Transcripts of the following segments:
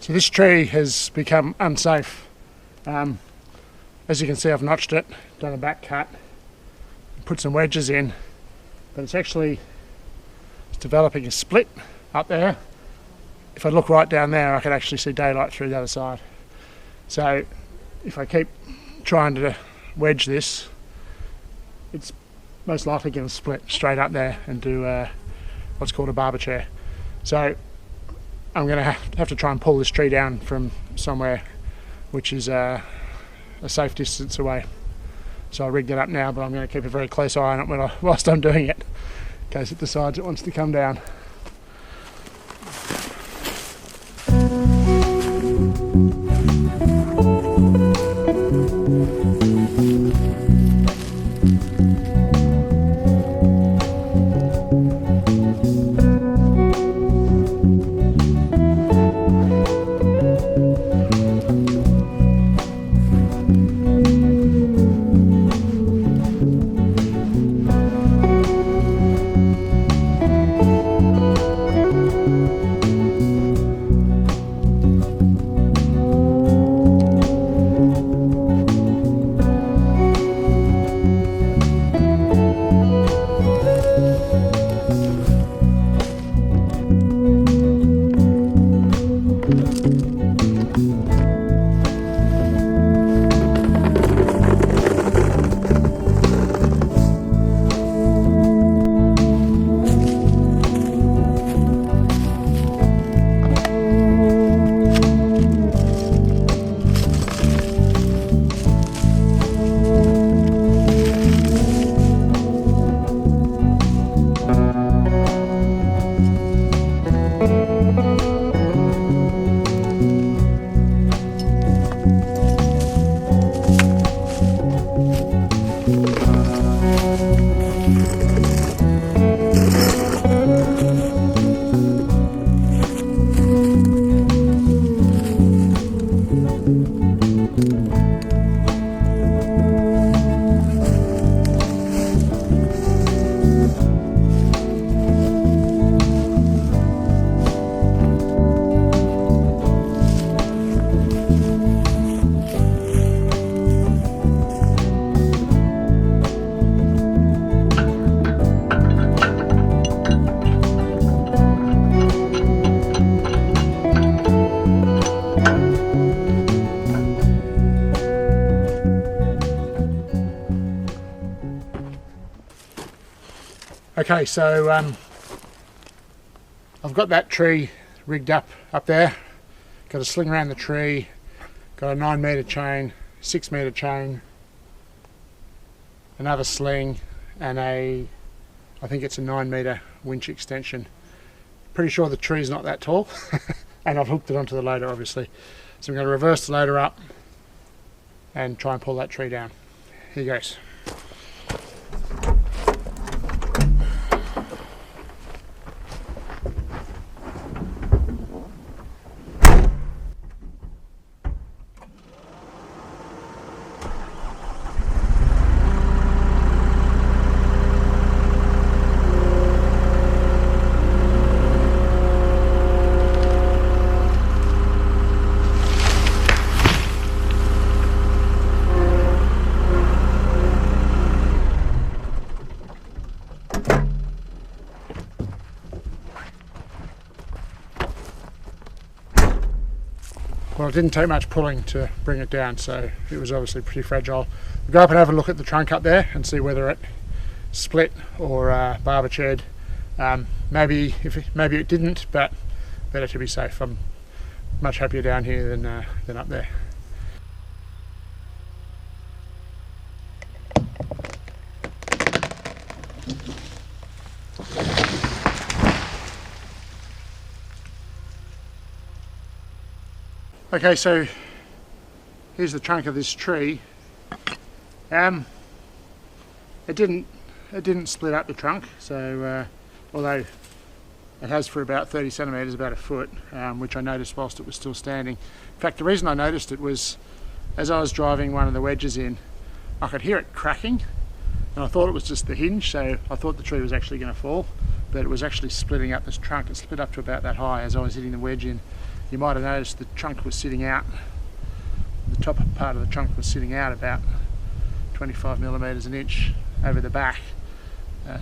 So this tree has become unsafe. As you can see, I've notched it, done a back cut, put some wedges in, but it's developing a split up there. If I look right down there, I can actually see daylight through the other side. So if I keep trying to wedge this, it's most likely going to split straight up there and do what's called a barber chair. So I'm going to have to try and pull this tree down from somewhere which is a safe distance away. So I rigged it up now, but I'm going to keep a very close eye on it whilst I'm doing it, in case it decides it wants to come down. Okay, so I've got that tree rigged up there. Got a sling around the tree, got a 9 metre chain, 6 metre chain, another sling, and I think it's a 9 metre winch extension. Pretty sure the tree's not that tall, and I've hooked it onto the loader obviously. So I'm going to reverse the loader up and try and pull that tree down. Here goes. Well, it didn't take much pulling to bring it down, so it was obviously pretty fragile. We'll go up and have a look at the trunk up there and see whether it split or barbechued. Maybe it didn't, but better to be safe. I'm much happier down here than up there. Okay, so here's the trunk of this tree. It didn't split up the trunk, so although it has for about 30 centimetres, about a foot, which I noticed whilst it was still standing. In fact, the reason I noticed it was as I was driving one of the wedges in, I could hear it cracking, and I thought it was just the hinge, so I thought the tree was actually going to fall, but it was actually splitting up this trunk. It split up to about that high as I was hitting the wedge in. You might have noticed the trunk was sitting out, the top part of the trunk was sitting out about 25 millimetres an inch over the back,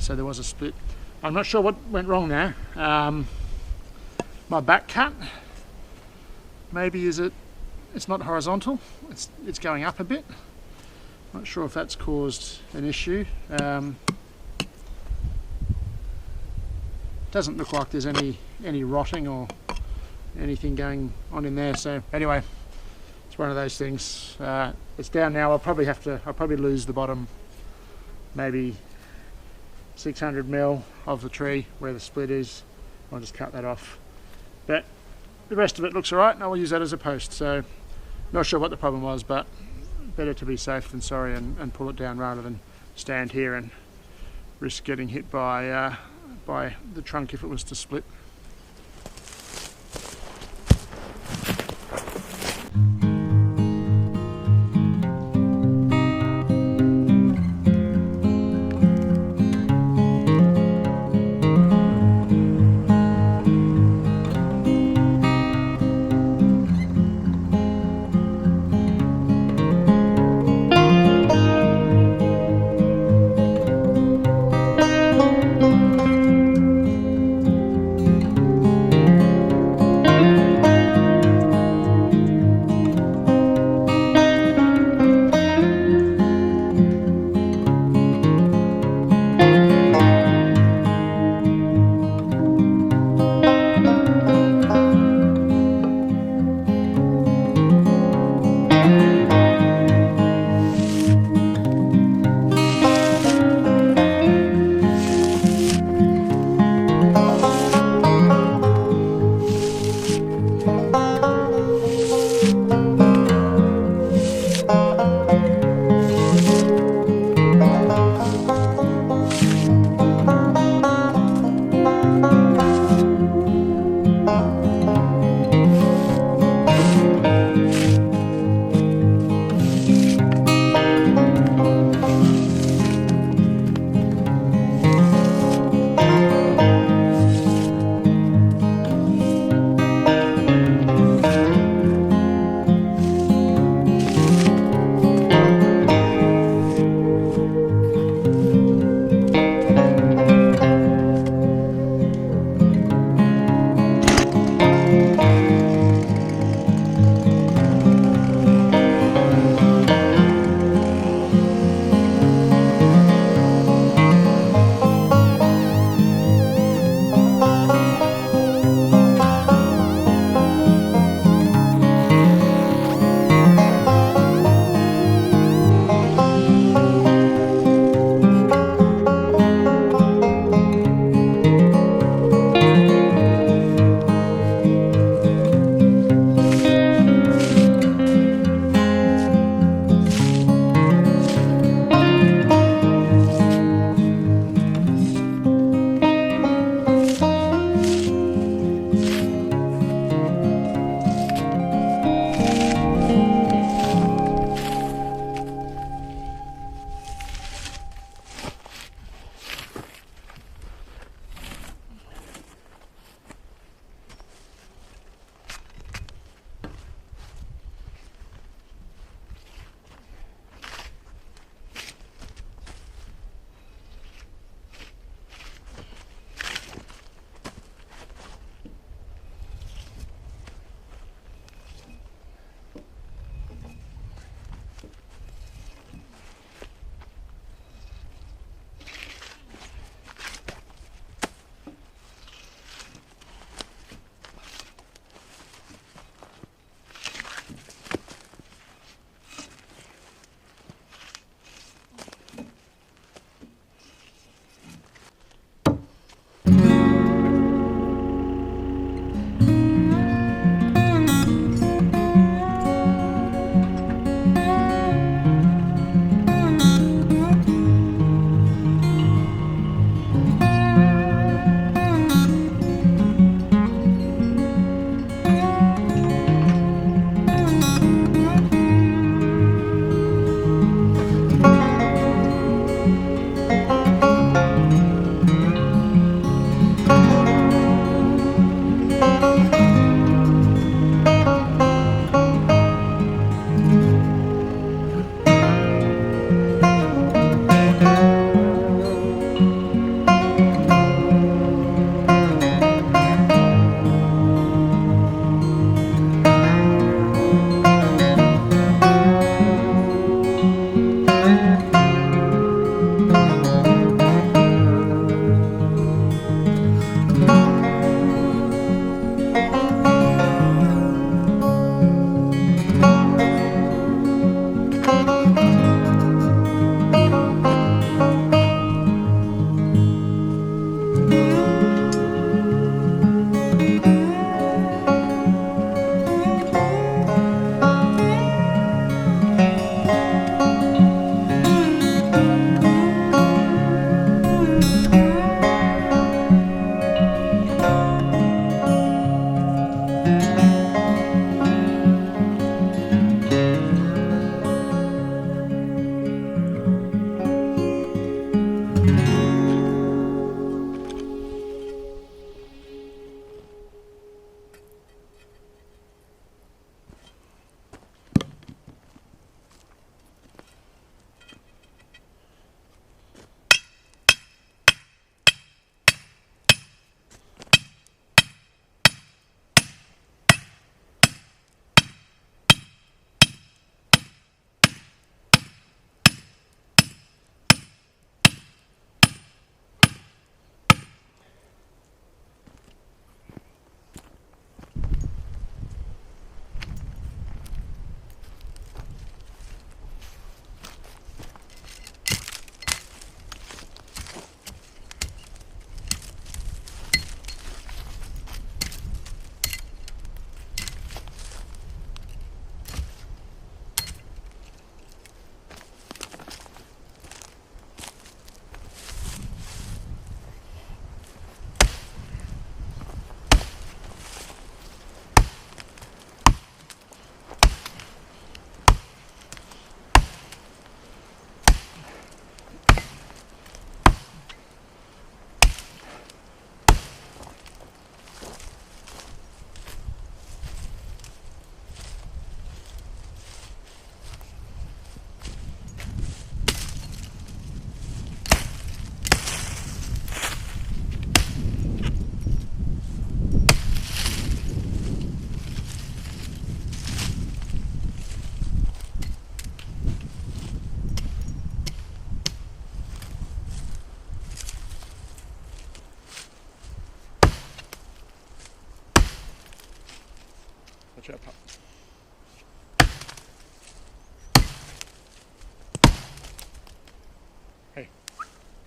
so there was a split. I'm not sure what went wrong there. My back cut, maybe it's not horizontal, it's going up a bit. Not sure if that's caused an issue. Doesn't look like there's any rotting or anything going on in there, so anyway, it's one of those things. It's down now. I'll probably lose the bottom maybe 600 mil of the tree where the split is. I'll just cut that off, but the rest of it looks alright and I'll use that as a post. So not sure what the problem was, but better to be safe than sorry and pull it down rather than stand here and risk getting hit by the trunk if it was to split.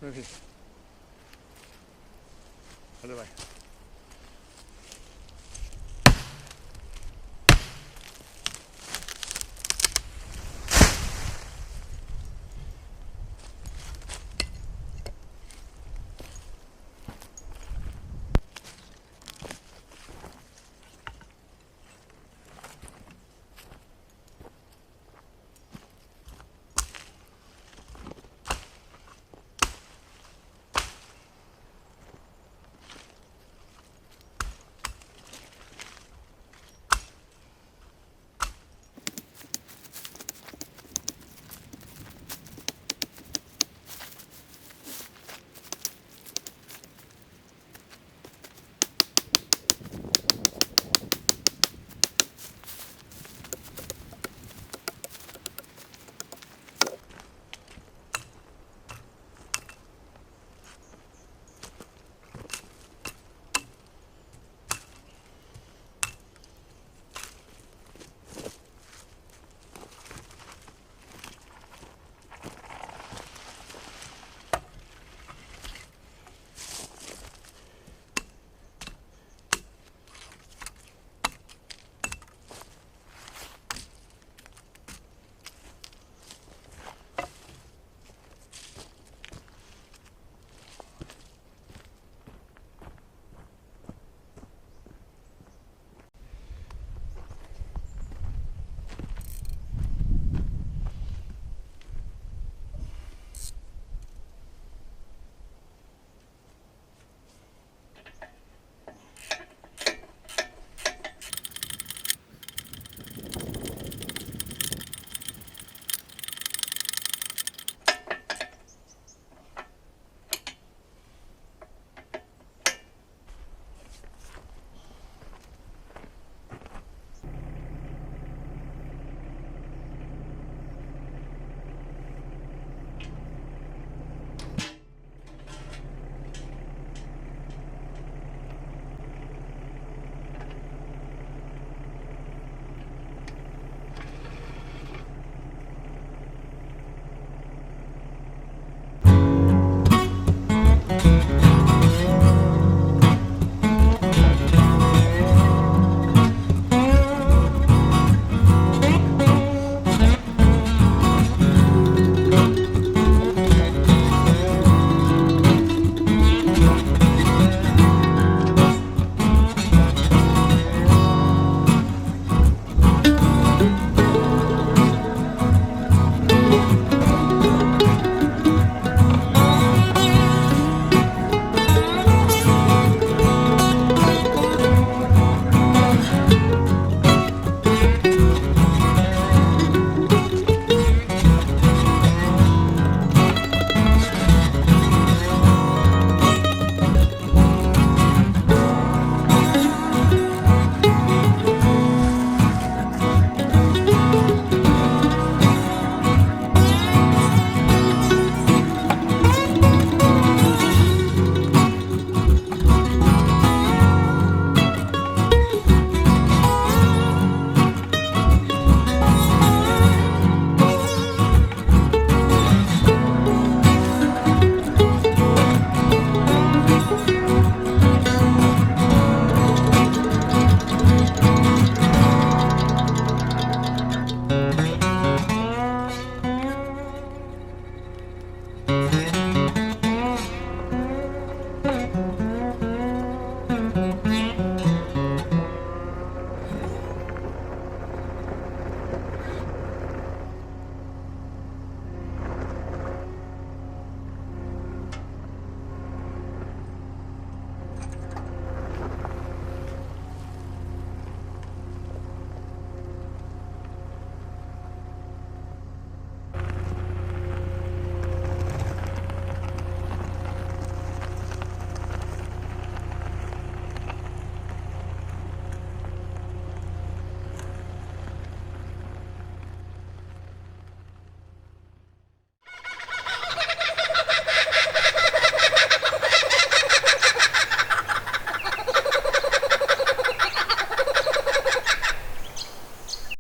Move here. Anyway.